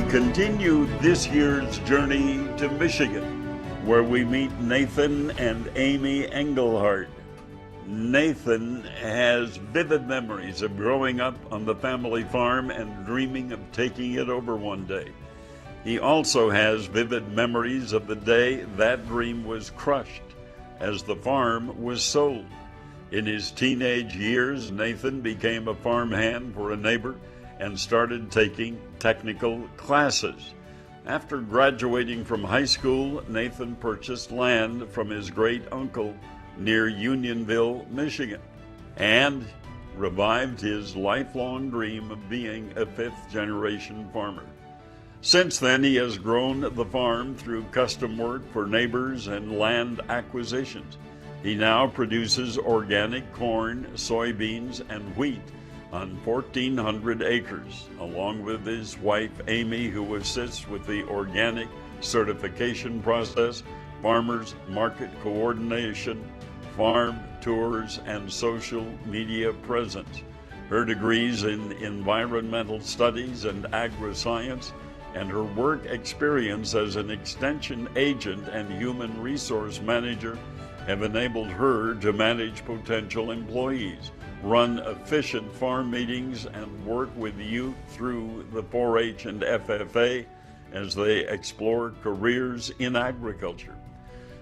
continue this year's journey to Michigan, where we meet Nathan and Amy Engelhardt. Nathan has vivid memories of growing up on the family farm and dreaming of taking it over one day. He also has vivid memories of the day that dream was crushed as the farm was sold. In his teenage years, Nathan became a farmhand for a neighbor and started taking technical classes. After graduating from high school, Nathan purchased land from his great-uncle near Unionville, Michigan, and revived his lifelong dream of being a fifth-generation farmer. Since then, he has grown the farm through custom work for neighbors and land acquisitions. He now produces organic corn, soybeans, and wheat on 1,400 acres, along with his wife, Amy, who assists with the organic certification process, farmers market coordination, farm tours, and social media presence. Her degrees in environmental studies and agri-science and her work experience as an extension agent and human resource manager have enabled her to manage potential employees, run efficient farm meetings, and work with youth through the 4-H and FFA as they explore careers in agriculture.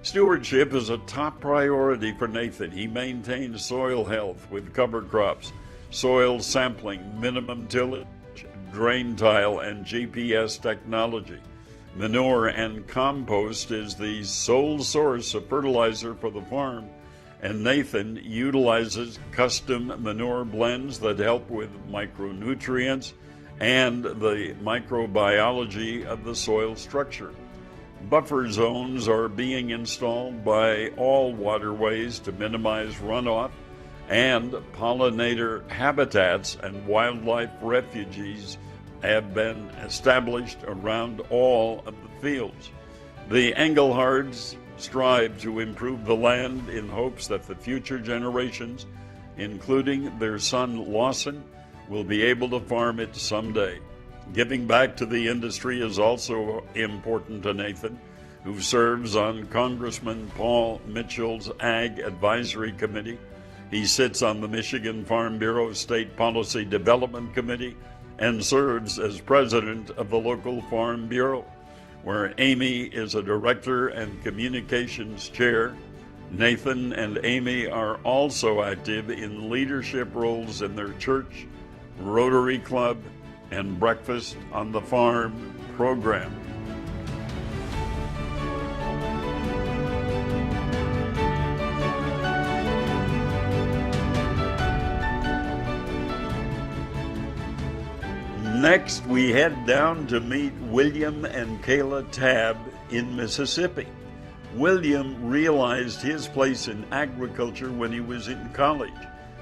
Stewardship is a top priority for Nathan. He maintains soil health with cover crops, soil sampling, minimum tillage, drain tile, and GPS technology. Manure and compost is the sole source of fertilizer for the farm, and Nathan utilizes custom manure blends that help with micronutrients and the microbiology of the soil structure. Buffer zones are being installed by all waterways to minimize runoff, and pollinator habitats and wildlife refuges have been established around all of the fields. The Engelhardts strive to improve the land in hopes that the future generations, including their son Lawson, will be able to farm it someday. Giving back to the industry is also important to Nathan, who serves on Congressman Paul Mitchell's Ag Advisory Committee. He sits on the Michigan Farm Bureau State Policy Development Committee and serves as president of the local Farm Bureau, where Amy is a director and communications chair. Nathan and Amy are also active in leadership roles in their church, Rotary Club, and Breakfast on the Farm program. Next, we head down to meet William and Kayla Tabb in Mississippi. William realized his place in agriculture when he was in college,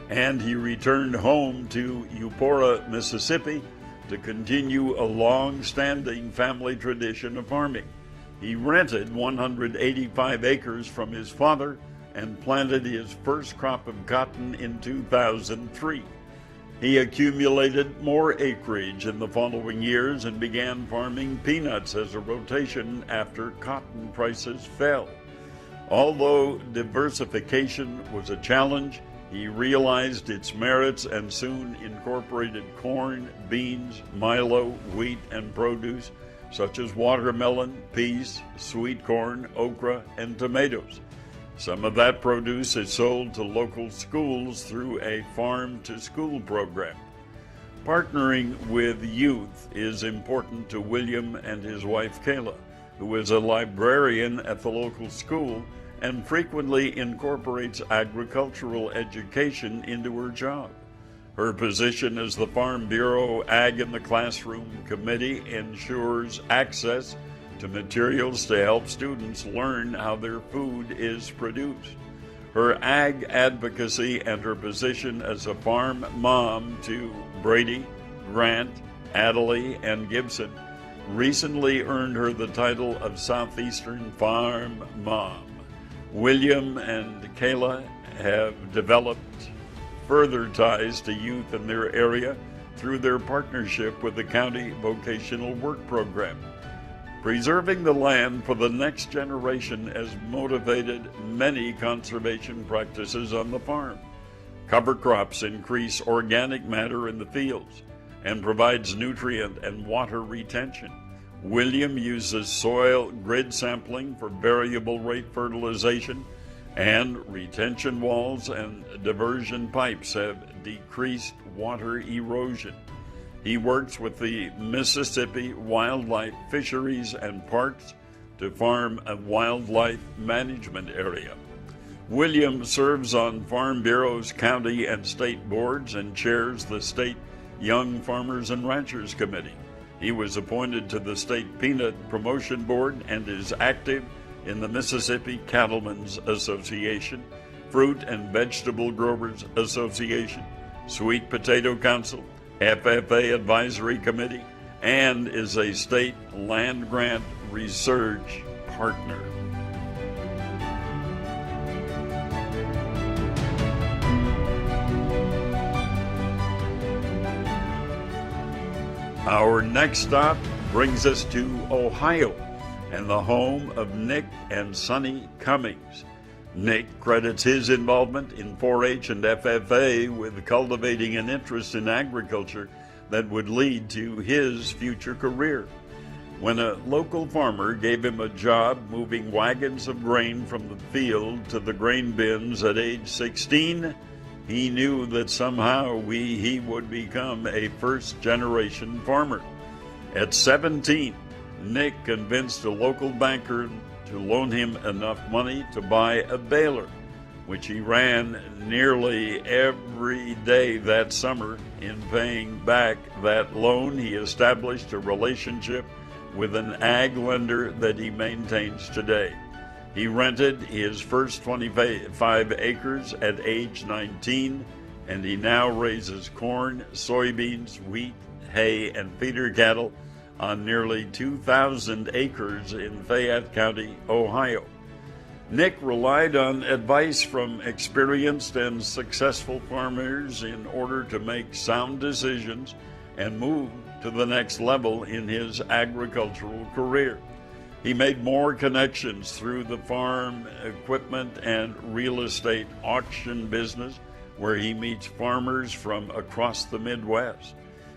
and he returned home to Eupora, Mississippi, to continue a long-standing family tradition of farming. He rented 185 acres from his father and planted his first crop of cotton in 2003. He accumulated more acreage in the following years and began farming peanuts as a rotation after cotton prices fell. Although diversification was a challenge, he realized its merits and soon incorporated corn, beans, milo, wheat, and produce such as watermelon, peas, sweet corn, okra, and tomatoes. Some of that produce is sold to local schools through a farm-to-school program. Partnering with youth is important to William and his wife Kayla, who is a librarian at the local school and frequently incorporates agricultural education into her job. Her position as the Farm Bureau Ag in the Classroom Committee ensures access to materials to help students learn how their food is produced. Her ag advocacy and her position as a farm mom to Brady, Grant, Adderley, and Gibson recently earned her the title of Southeastern Farm Mom. William and Kayla have developed further ties to youth in their area through their partnership with the County Vocational Work Program. Preserving the land for the next generation has motivated many conservation practices on the farm. Cover crops increase organic matter in the fields and provides nutrient and water retention. William uses soil grid sampling for variable rate fertilization, and retention walls and diversion pipes have decreased water erosion. He works with the Mississippi Wildlife Fisheries and Parks to farm a wildlife management area. William serves on Farm Bureau's county and state boards and chairs the State Young Farmers and Ranchers Committee. He was appointed to the State Peanut Promotion Board and is active in the Mississippi Cattlemen's Association, Fruit and Vegetable Growers Association, Sweet Potato Council, FFA Advisory Committee, and is a state land grant research partner. Our next stop brings us to Ohio and the home of Nick and Sonny Cummings. Nick credits his involvement in 4-H and FFA with cultivating an interest in agriculture that would lead to his future career. When a local farmer gave him a job moving wagons of grain from the field to the grain bins at age 16, he knew that somehow he would become a first-generation farmer. At 17, Nick convinced a local banker to loan him enough money to buy a baler, which he ran nearly every day that summer. In paying back that loan, he established a relationship with an ag lender that he maintains today. He rented his first 25 acres at age 19, and he now raises corn, soybeans, wheat, hay, and feeder cattle on nearly 2,000 acres in Fayette County, Ohio. Nick relied on advice from experienced and successful farmers in order to make sound decisions and move to the next level in his agricultural career. He made more connections through the farm equipment and real estate auction business, where he meets farmers from across the Midwest.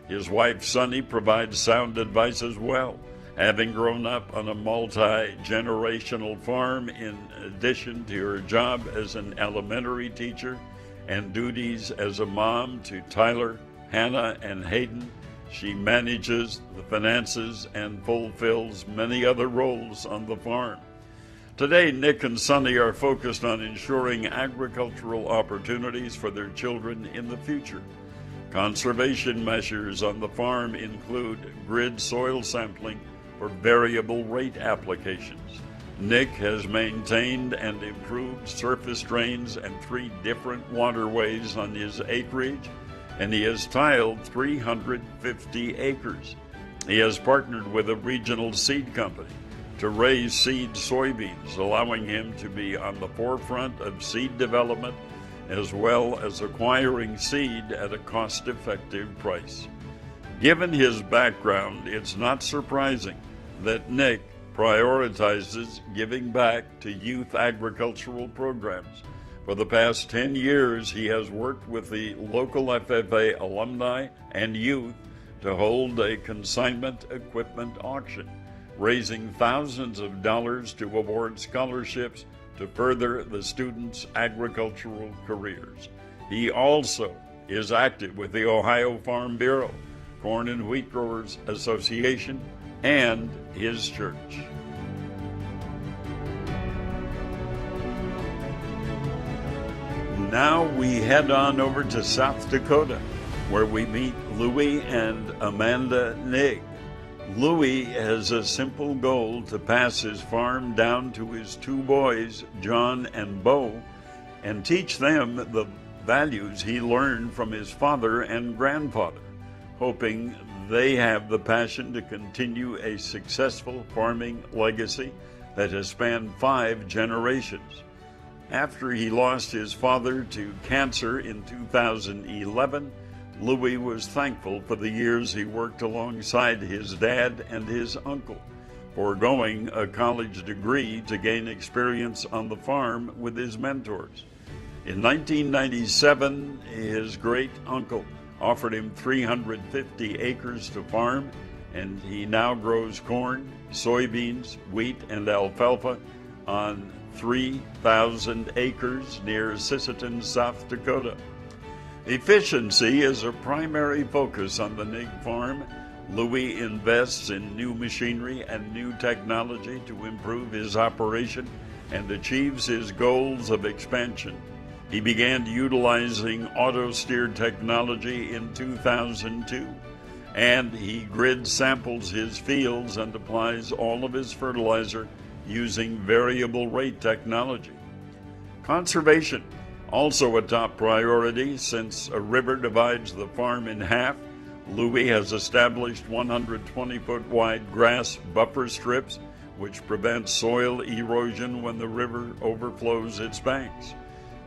His wife, Sonny, provides sound advice as well, having grown up on a multi-generational farm in addition to her job as an elementary teacher and duties as a mom to Tyler, Hannah, and Hayden. She manages the finances and fulfills many other roles on the farm. Today, Nick and Sonny are focused on ensuring agricultural opportunities for their children in the future. Conservation measures on the farm include grid soil sampling for variable rate applications. Nick has maintained and improved surface drains and 3 different waterways on his acreage, and he has tiled 350 acres. He has partnered with a regional seed company to raise seed soybeans, allowing him to be on the forefront of seed development as well as acquiring seed at a cost-effective price. Given his background, it's not surprising that Nick prioritizes giving back to youth agricultural programs. For the past 10 years, he has worked with the local FFA alumni and youth to hold a consignment equipment auction, raising thousands of dollars to award scholarships to further the students' agricultural careers. He also is active with the Ohio Farm Bureau, Corn and Wheat Growers Association, and his church. Now we head on over to South Dakota, where we meet Louis and Amanda Nigg. Louis has a simple goal to pass his farm down to his 2 boys, John and Bo, and teach them the values he learned from his father and grandfather, hoping they have the passion to continue a successful farming legacy that has spanned 5 generations. After he lost his father to cancer in 2011, Louis was thankful for the years he worked alongside his dad and his uncle, foregoing a college degree to gain experience on the farm with his mentors. In 1997, his great uncle offered him 350 acres to farm, and he now grows corn, soybeans, wheat, and alfalfa on 3,000 acres near Sisseton, South Dakota. Efficiency is a primary focus on the Nig farm. Louis invests in new machinery and new technology to improve his operation and achieves his goals of expansion. He began utilizing auto-steer technology in 2002, and he grid samples his fields and applies all of his fertilizer using variable rate technology. Conservation, also a top priority since a river divides the farm in half. Louis has established 120-foot wide grass buffer strips, which prevent soil erosion when the river overflows its banks.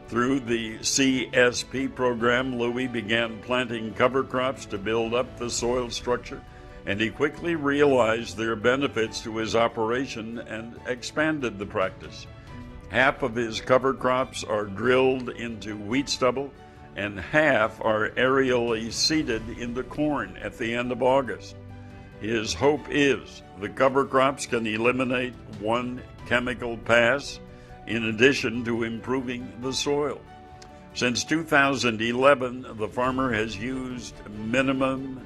Through the CSP program, Louis began planting cover crops to build up the soil structure, and he quickly realized their benefits to his operation and expanded the practice. Half of his cover crops are drilled into wheat stubble, and half are aerially seeded into corn at the end of August. His hope is the cover crops can eliminate one chemical pass in addition to improving the soil. Since 2011, the farmer has used minimum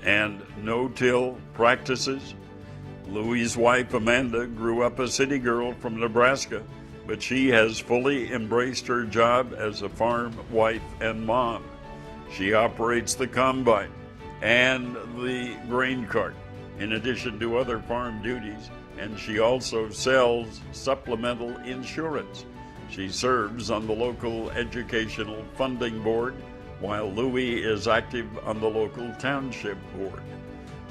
and no-till practices. Louis' wife, Amanda, grew up a city girl from Nebraska, but she has fully embraced her job as a farm wife and mom. She operates the combine and the grain cart, in addition to other farm duties, and she also sells supplemental insurance. She serves on the local educational funding board, while Louis is active on the local township board.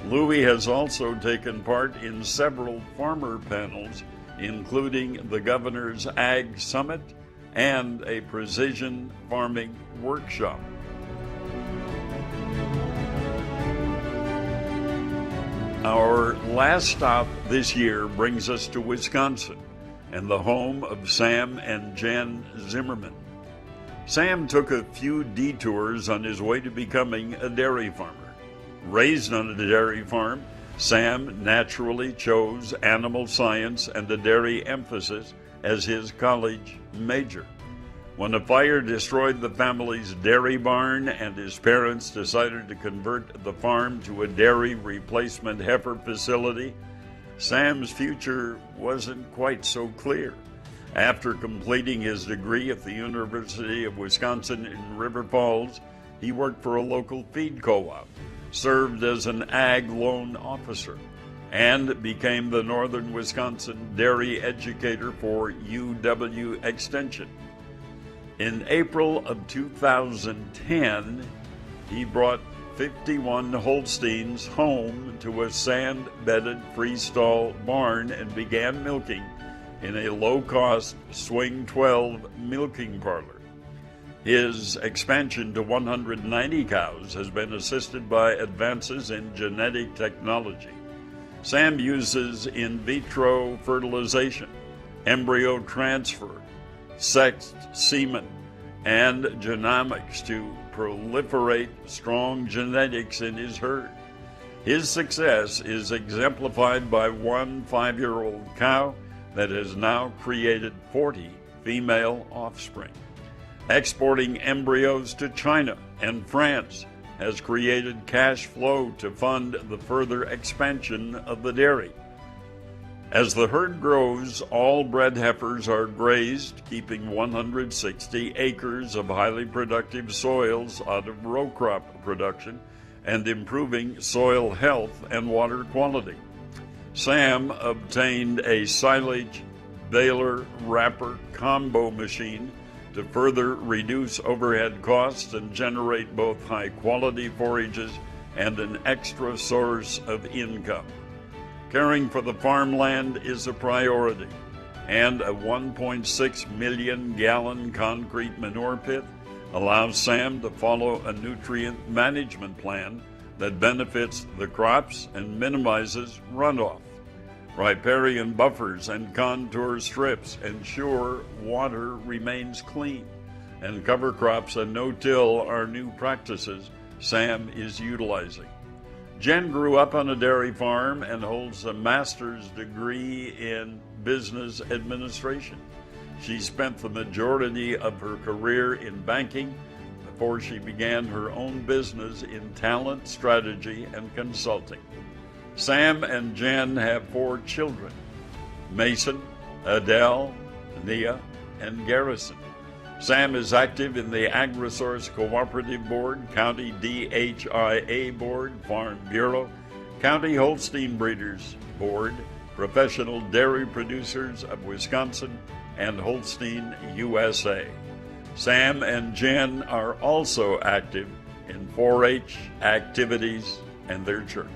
Louis has also taken part in several farmer panels, including the Governor's Ag Summit and a precision farming workshop. Our last stop this year brings us to Wisconsin and the home of Sam and Jen Zimmerman. Sam took a few detours on his way to becoming a dairy farmer. Raised on a dairy farm, Sam naturally chose animal science and a dairy emphasis as his college major. When a fire destroyed the family's dairy barn and his parents decided to convert the farm to a dairy replacement heifer facility, Sam's future wasn't quite so clear. After completing his degree at the University of Wisconsin in River Falls, he worked for a local feed co-op, served as an ag loan officer, and became the Northern Wisconsin dairy educator for UW Extension. In April of 2010, he brought 51 Holsteins home to a sand-bedded freestall barn and began milking in a low-cost Swing 12 milking parlor. His expansion to 190 cows has been assisted by advances in genetic technology. Sam uses in vitro fertilization, embryo transfer, sexed semen, and genomics to proliferate strong genetics in his herd. His success is exemplified by one 5-year-old cow that has now created 40 female offspring. Exporting embryos to China and France has created cash flow to fund the further expansion of the dairy. As the herd grows, all bred heifers are grazed, keeping 160 acres of highly productive soils out of row crop production and improving soil health and water quality. Sam obtained a silage baler wrapper combo machine to further reduce overhead costs and generate both high-quality forages and an extra source of income. Caring for the farmland is a priority, and a 1.6 million gallon concrete manure pit, allows Sam to follow a nutrient management plan that benefits the crops and minimizes runoff. Riparian buffers and contour strips ensure water remains clean, and cover crops and no-till are new practices Sam is utilizing. Jen grew up on a dairy farm and holds a master's degree in business administration. She spent the majority of her career in banking before she began her own business in talent strategy and consulting. Sam and Jen have 4 children: Mason, Adele, Nia, and Garrison. Sam is active in the AgriSource Cooperative Board, County DHIA Board, Farm Bureau, County Holstein Breeders Board, Professional Dairy Producers of Wisconsin, and Holstein USA. Sam and Jen are also active in 4-H activities and their church.